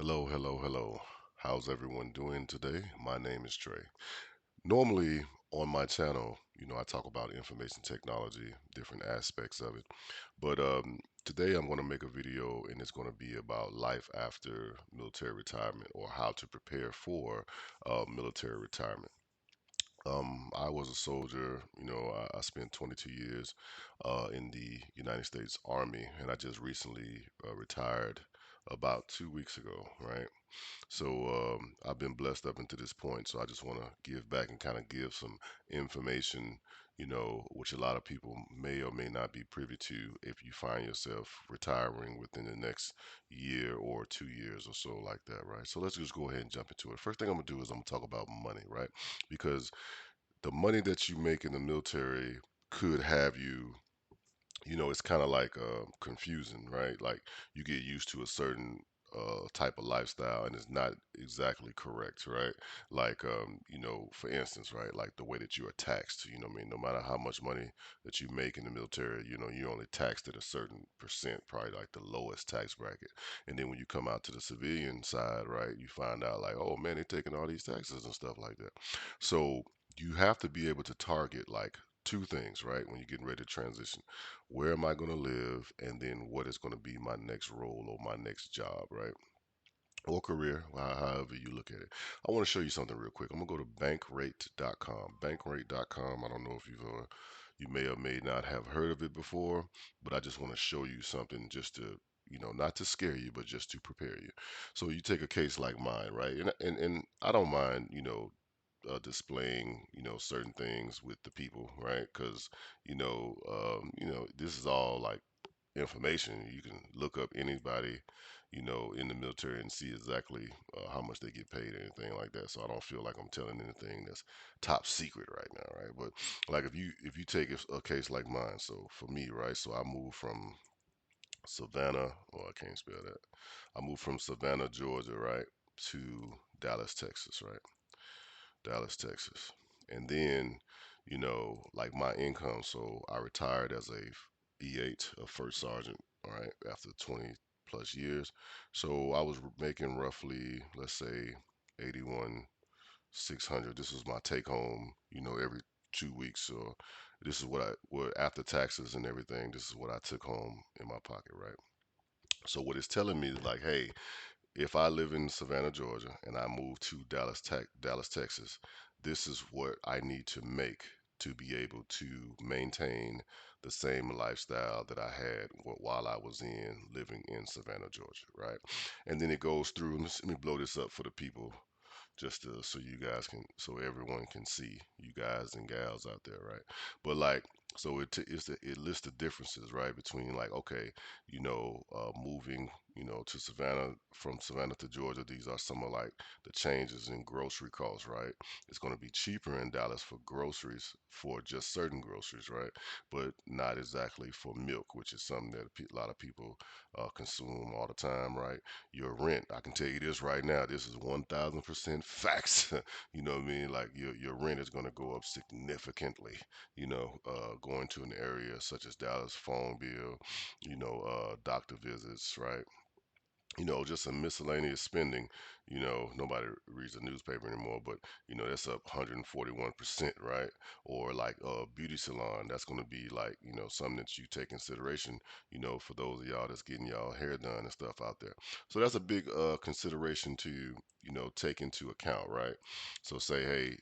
Hello, hello, hello. How's everyone doing today? My name is Trey. Normally on my channel, I talk about information technology, different aspects of it. But today I'm going to make a video and it's going to be about life after military retirement or how to prepare for military retirement. I was a soldier, I spent 22 years in the United States Army and I just recently retired about 2 weeks ago, right? So I've been blessed up until this point. So I just want to give back and kind of give some information, which a lot of people may or may not be privy to if you find yourself retiring within the next year or 2 years or so like that, right? So let's just go ahead and jump into it. First thing I'm gonna do is I'm gonna talk about money, right? Because the money that you make in the military could have you, it's kind of like confusing, right? Like you get used to a certain type of lifestyle and it's not exactly correct, right? Like, for instance, right, like the way that you are taxed, what I mean, no matter how much money that you make in the military, you only taxed at a certain percent, probably like the lowest tax bracket. And then when you come out to the civilian side, right, you find out like, oh man, they're taking all these taxes and stuff like that. So you have to be able to target like two things, right, when you're getting ready to transition. Where am I going to live? And then what is going to be my next role or my next job, right? Or career, however you look at it. I want to show you something real quick. I'm going to go to bankrate.com. Bankrate.com, I don't know if you may or may not have heard of it before, but I just want to show you something just to, not to scare you, but just to prepare you. So you take a case like mine, right? And I don't mind, displaying certain things with the people, right? Because this is all like information. You can look up anybody in the military and see exactly how much they get paid or anything like that. So I don't feel like I'm telling anything that's top secret right now, right? But like if you take a case like mine, so for me, right, so I moved from Savannah, well, I can't spell that. I moved from Savannah, Georgia, right, to Dallas, Texas, right? Dallas, Texas. And then, like my income, so I retired as a E8, a first sergeant, all right, after 20 plus years. So I was making roughly, let's say, 81, 600. This was my take home, every 2 weeks. So this is what after taxes and everything, this is what I took home in my pocket, right? So what it's telling me is like, hey, if I live in Savannah, Georgia, and I move to Dallas, Texas, this is what I need to make to be able to maintain the same lifestyle that I had while I was living in Savannah, Georgia, right? And then it goes through. Let me blow this up for the people just so you guys can, so everyone can see, you guys and gals out there, right? But like, so it lists the differences, right, between like, okay, moving, to Savannah, from Savannah to Georgia. These are some of like the changes in grocery costs, right? It's going to be cheaper in Dallas for groceries, for just certain groceries, right? But not exactly for milk, which is something that a lot of people consume all the time, right? Your rent, I can tell you this right now, this is 1000% facts. You know what I mean? Like your rent is going to go up significantly, going to an area such as Dallas, phone bill, doctor visits, right? Just some miscellaneous spending. Nobody reads the newspaper anymore, but that's up 141%, right? Or like a beauty salon, that's going to be like, something that you take consideration, for those of y'all that's getting y'all hair done and stuff out there. So that's a big consideration to, take into account, right? So say, hey,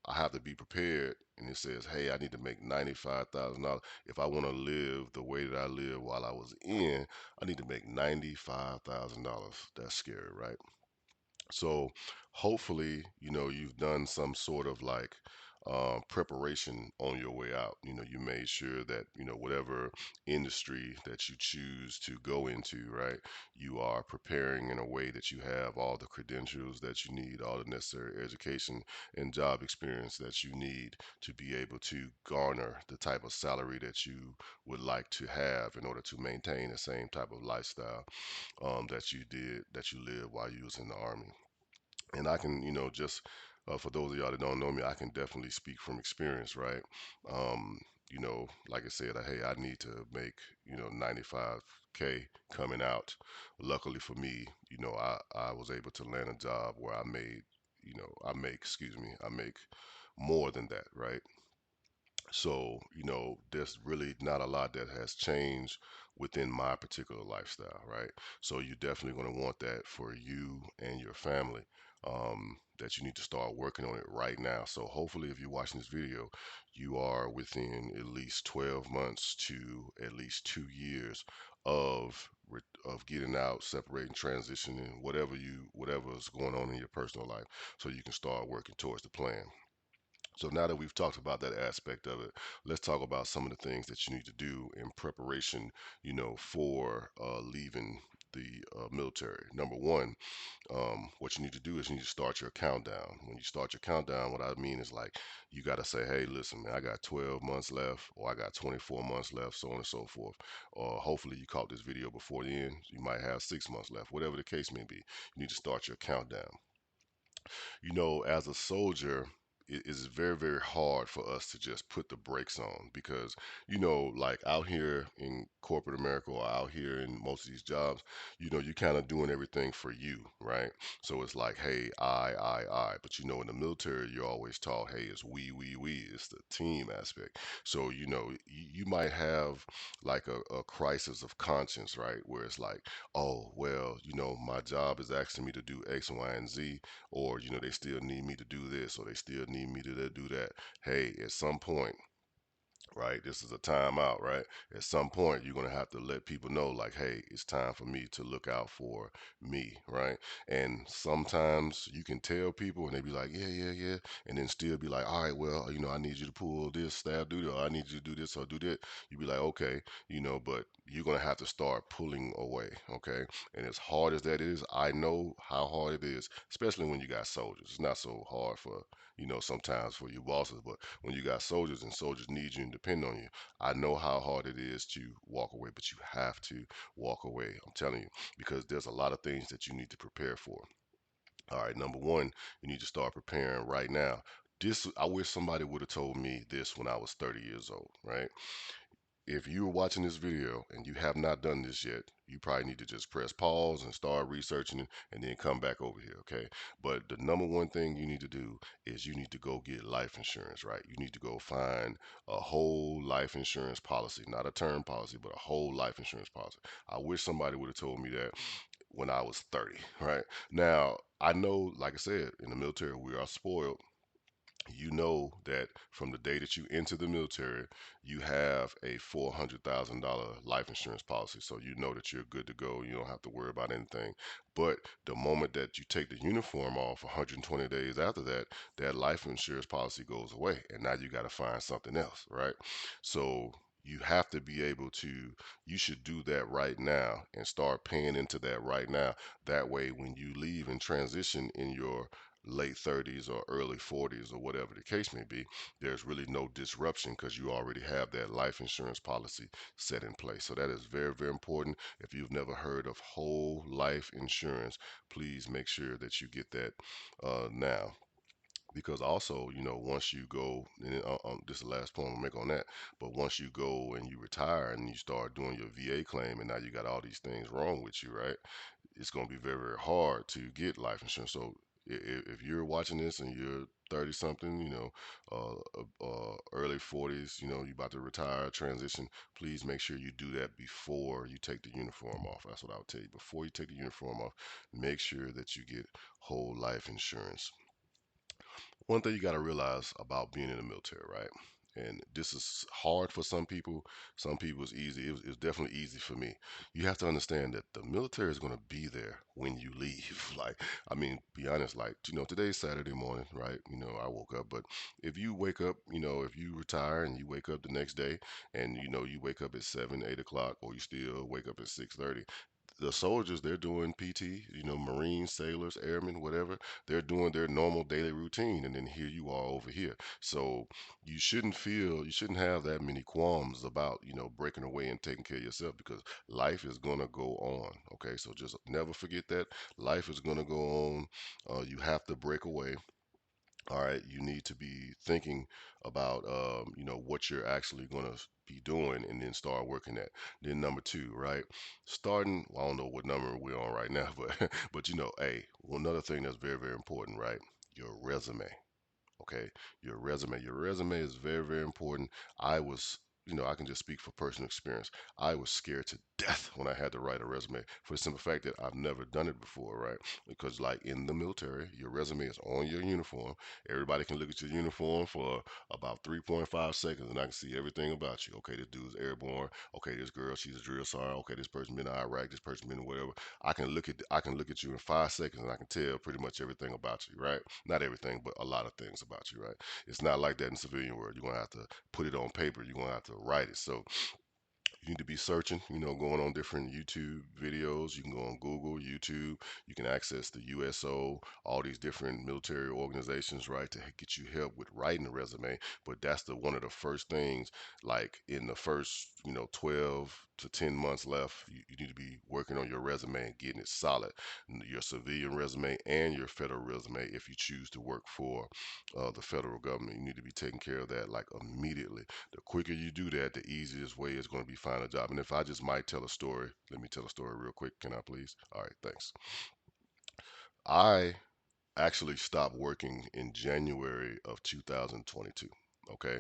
I have to be prepared. And it says, hey, I need to make $95,000 if I want to live the way that I lived while I was I need to make $95,000. That's scary, right? So hopefully, you've done some sort of like preparation on your way out. You made sure that, whatever industry that you choose to go into, right, you are preparing in a way that you have all the credentials that you need, all the necessary education and job experience that you need to be able to garner the type of salary that you would like to have in order to maintain the same type of lifestyle that you lived while you was in the army. And I can, just for those of y'all that don't know me, I can definitely speak from experience, right? Um, like I said, hey, I need to make, 95K coming out. Luckily for me, I was able to land a job where I made, I make more than that, right? So, there's really not a lot that has changed within my particular lifestyle, right? So you're definitely going to want that for you and your family. That you need to start working on it right now. So hopefully, if you're watching this video, you are within at least 12 months to at least 2 years of getting out, separating, transitioning, whatever is going on in your personal life, so you can start working towards the plan. So now that we've talked about that aspect of it, let's talk about some of the things that you need to do in preparation, for leaving the military. Number one, what you need to do is you need to start your countdown. When you start your countdown, what I mean is like you got to say, hey, listen, man, I got 12 months left, or I got 24 months left, so on and so forth. Or hopefully you caught this video before the end. You might have 6 months left, whatever the case may be. You need to start your countdown. As a soldier, it is very, very hard for us to just put the brakes on because, like out here in corporate America or out here in most of these jobs, you're kind of doing everything for you, right? So it's like, hey, I. But in the military, you're always taught, hey, it's we. It's the team aspect. So, you might have like a crisis of conscience, right? Where it's like, oh, well, my job is asking me to do X, Y, and Z, or they still need me to do this, or they still need me to do that. Hey, at some point, right? This is a timeout, right? At some point, you're going to have to let people know, like, hey, it's time for me to look out for me, right? And sometimes you can tell people and they be like, yeah, yeah, yeah. And then still be like, all right, well, I need you to pull this staff duty, or I need you to do this or do that. You be like, okay, but you're going to have to start pulling away, okay? And as hard as that is, I know how hard it is, especially when you got soldiers. It's not so hard for, sometimes for your bosses, but when you got soldiers and soldiers need you and depend on you, I know how hard it is to walk away, but you have to walk away. I'm telling you, because there's a lot of things that you need to prepare for. All right, number one, you need to start preparing right now. I wish somebody would have told me this when I was 30 years old, right? If you are watching this video and you have not done this yet, you probably need to just press pause and start researching it and then come back over here, okay? But the number one thing you need to do is you need to go get life insurance, right? You need to go find a whole life insurance policy, not a term policy, but a whole life insurance policy. I wish somebody would have told me that when I was 30, right? Now, I know, like I said, in the military, we are spoiled. You know that from the day that you enter the military, you have a $400,000 life insurance policy. So you know that you're good to go. You don't have to worry about anything. But the moment that you take the uniform off, 120 days after that, that life insurance policy goes away. And now you got to find something else, right? So you have to be able to, you should do that right now and start paying into that right now. That way, when you leave and transition in your late 30s or early 40s or whatever the case may be, there's really no disruption because you already have that life insurance policy set in place. So that is very, very important. If you've never heard of whole life insurance, please make sure that you get that now. Because also, once you go, and this is the last point I'll make on that, but once you go and you retire and you start doing your VA claim, and now you got all these things wrong with you, right? It's going to be very, very hard to get life insurance. So if you're watching this and you're 30 something, early 40s, you about to retire, transition, please make sure you do that before you take the uniform off. That's what I would tell you. Before you take the uniform off, make sure that you get whole life insurance. One thing you got to realize about being in the military, right? And this is hard for some people it's easy. It's definitely easy for me. You have to understand that the military is going to be there when you leave. Like, I mean, be honest, like, today's Saturday morning, right? I woke up, but if you wake up, if you retire and you wake up the next day and, you wake up at 7, 8 o'clock, or you still wake up at 6:30, the soldiers, they're doing PT, Marines, sailors, airmen, whatever, they're doing their normal daily routine, and then here you are over here. So you shouldn't have that many qualms about, breaking away and taking care of yourself, because life is gonna go on. Okay, so just never forget that life is gonna go on. You have to break away. All right, you need to be thinking about what you're actually going to be doing, and then start working that. Then number two, right? Starting, well, I don't know what number we're on right now, but hey, well, another thing that's very, very important, right? Your resume. Okay, your resume is very, very important. I was, I can just speak for personal experience. I was scared to death when I had to write a resume, for the simple fact that I've never done it before, right? Because like in the military, your resume is on your uniform. Everybody can look at your uniform for about 3.5 seconds, and I can see everything about you. Okay, this dude's airborne. Okay, this girl, she's a drill sergeant. Okay, this person been in Iraq, this person been in whatever. I can look at you in 5 seconds, and I can tell pretty much everything about you, right? Not everything, but a lot of things about you, right? It's not like that in civilian world. You're gonna have to put it on paper. You're gonna have to write it. So you need to be searching, going on different YouTube videos. You can go on Google, YouTube. You can access the USO, all these different military organizations, right, to get you help with writing a resume. But that's the one of the first things, like in the first, 12 to 10 months left, you need to be working on your resume and getting it solid. Your civilian resume and your federal resume, if you choose to work for the federal government, you need to be taking care of that like immediately. The quicker you do that, the easiest way is going to be find a job. And if I just might tell a story, let me tell a story real quick. Can I please? All right, thanks. I actually stopped working in January of 2022. Okay.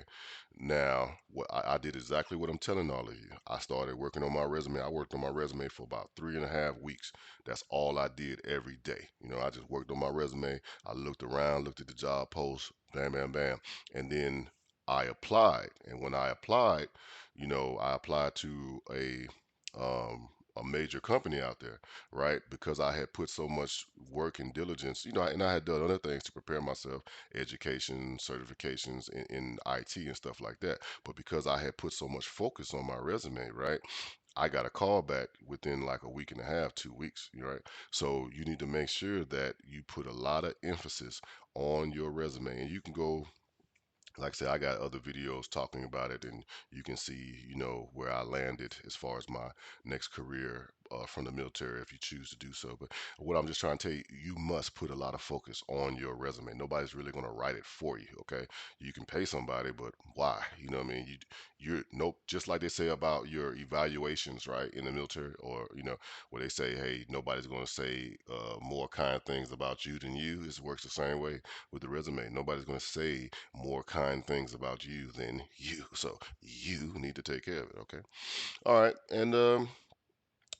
Now, what I did exactly what I'm telling all of you. I started working on my resume. I worked on my resume for about 3.5 weeks. That's all I did every day. I just worked on my resume. I looked around, looked at the job posts, bam, bam, bam. And then I applied. And when I applied, I applied to a major company out there, right? Because I had put so much work and diligence, and I had done other things to prepare myself, education, certifications in IT and stuff like that. But because I had put so much focus on my resume, right? I got a call back within like a week and a half, 2 weeks, right? So you need to make sure that you put a lot of emphasis on your resume. And you can go, like I said, I got other videos talking about it, and you can see, where I landed as far as my next career from the military if you choose to do so. But what I'm just trying to tell you, you must put a lot of focus on your resume. Nobody's really going to write it for you, okay? You can pay somebody, but why? You know what I mean? You're nope. Just like they say about your evaluations, right, in the military, or where they say, hey, nobody's going to say more kind things about you than you. It works the same way with the resume. Nobody's going to say more kind things about you than you. So you need to take care of it. Okay. All right. And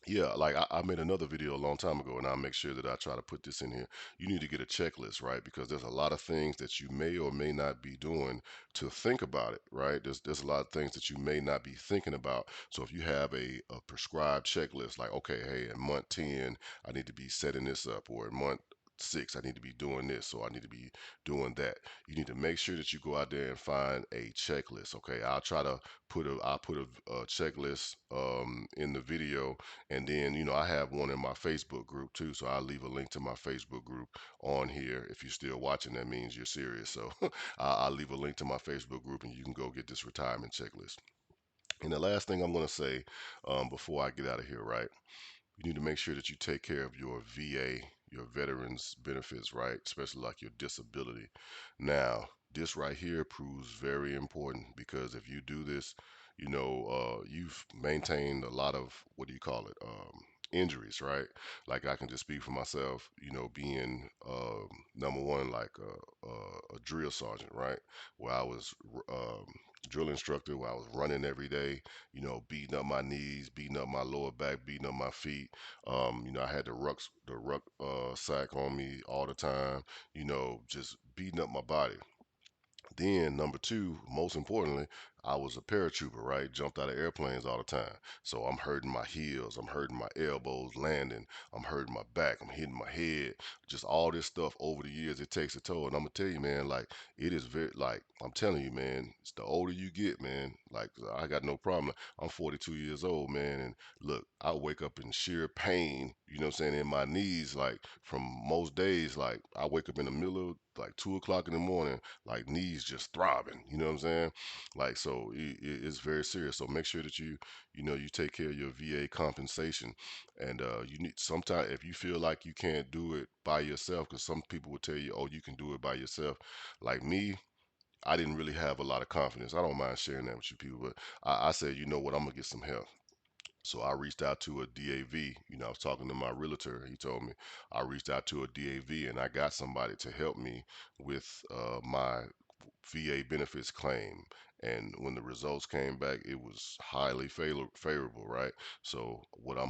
yeah, like I made another video a long time ago, and I'll make sure that I try to put this in here. You need to get a checklist, right? Because there's a lot of things that you may or may not be doing to think about it, right? There's a lot of things that you may not be thinking about. So if you have a prescribed checklist, like okay, hey, in month 10, I need to be setting this up, or in month 6, I need to be doing this, so I need to be doing that. You need to make sure that you go out there and find a checklist. Okay, I'll put a checklist in the video, and then, I have one in my Facebook group too. So I'll leave a link to my Facebook group on here. If you're still watching, that means you're serious. So I'll leave a link to my Facebook group, and you can go get this retirement checklist. And the last thing I'm going to say before I get out of here, right? You need to make sure that you take care of your VA, your veterans benefits, right? Especially like your disability. Now, this right here proves very important, because if you do this, you've maintained a lot of, what do you call it? Injuries, right? Like I can just speak for myself, being number one, like a drill sergeant, right? Where I was drill instructor, where I was running every day, beating up my knees, beating up my lower back, beating up my feet. I had the ruck sack on me all the time, just beating up my body. Then number two, most importantly, I was a paratrooper, right? Jumped out of airplanes all the time. So I'm hurting my heels, I'm hurting my elbows landing, I'm hurting my back, I'm hitting my head. Just all this stuff over the years, it takes a toll. And I'm gonna tell you, man, like it is very like I'm telling you, man, it's the older you get, man. Like I got no problem. I'm 42 years old, man, and look, I wake up in sheer pain, You know what I'm saying? In my knees, like from most days, like I wake up in the middle of like 2 o'clock in the morning, like knees just throbbing. You know what I'm saying? Like so, it's very serious. So make sure that you take care of your VA compensation, and you need sometimes if you feel like you can't do it by yourself, because some people will tell you, oh, you can do it by yourself. Like me, I didn't really have a lot of confidence. I don't mind sharing that with you people, but I said, you know what, I'm gonna get some help. So I reached out to a DAV. I was talking to my realtor. He told me I reached out to a DAV and I got somebody to help me with my VA benefits claim. And when the results came back, it was highly favorable, right? So what I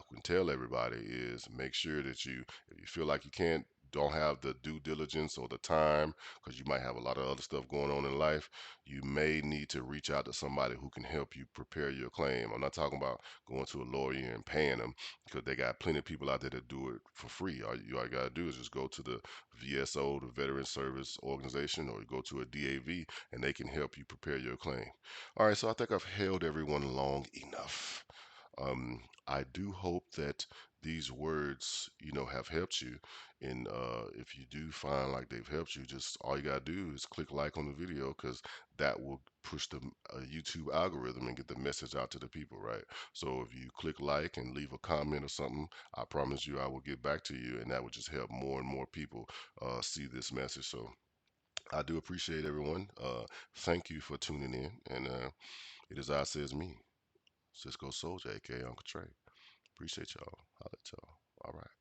can tell everybody is make sure that if you feel like you don't have the due diligence or the time, because you might have a lot of other stuff going on in life, you may need to reach out to somebody who can help you prepare your claim. I'm not talking about going to a lawyer and paying them, because they got plenty of people out there that do it for free. All you got to do is just go to the VSO, the Veteran Service Organization, or you go to a DAV and they can help you prepare your claim. All right, so I think I've held everyone long enough. I do hope that these words, have helped you. And if you do find like they've helped you, just all you gotta do is click like on the video, because that will push the YouTube algorithm and get the message out to the people, right? So if you click like and leave a comment or something, I promise you I will get back to you, and that would just help more and more people see this message. So I do appreciate everyone. Thank you for tuning in, and it is I says me, Cisco Soldier, aka Uncle Trey. Appreciate y'all. Holla at y'all. All right.